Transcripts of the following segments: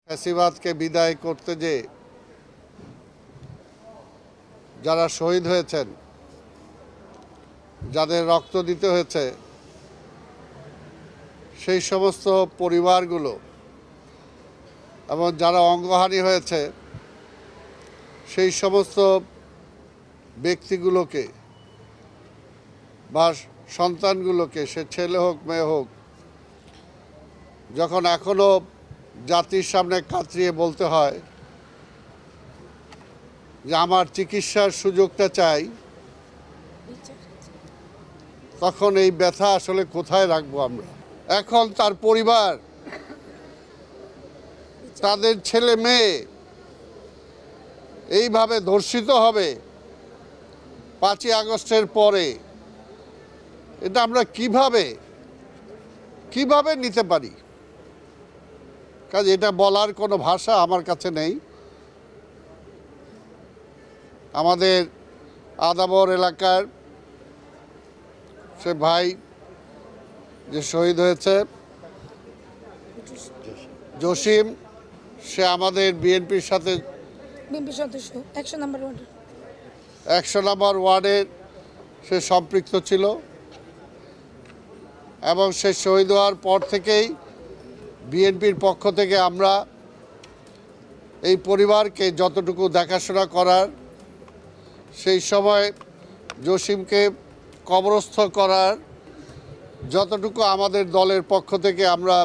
ফ্যাসিবাদকে বিদায় করতে যে যারা শহীদ হয়েছেন, যাদের রক্ত দিতে হয়েছে, সেই সমস্ত পরিবারগুলো এবং যারা অঙ্গহানি হয়েছে সেই সমস্ত ব্যক্তিগুলোকে বা সন্তানগুলোকে, সে ছেলে হোক মেয়ে হোক, যখন এখনো জাতির সামনে কাতরিয়ে বলতে হয় যে আমার চিকিৎসার সুযোগটা চাই, তখন এই ব্যথা আসলে কোথায় রাখবো আমরা? এখন তার পরিবার, তাদের ছেলে মেয়ে এইভাবে ধর্ষিত হবে 5ই আগস্টের পরে, এটা আমরা কিভাবে নিতে পারি? কাজে এটা বলার কোনো ভাষা আমার কাছে নেই। আমাদের আদাবর এলাকার সে ভাই যে শহীদ হয়েছে, জসিম, সে আমাদের বিএনপির সাথে সদস্য 100 নম্বর ওয়ার্ডের 100 নম্বর ওয়ার্ডের সে সম্পৃক্ত ছিল এবং সে শহীদ হওয়ার পর থেকেই বিএনপির পক্ষ থেকে আমরা এই পরিবারকে যতটুকু দেখাশোনা করার, সেই সময় জসিমকে কবরস্থ করার যতটুকু আমাদের দলের পক্ষ থেকে আমরা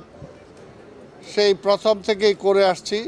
সেই প্রথম থেকেই করে আসছি।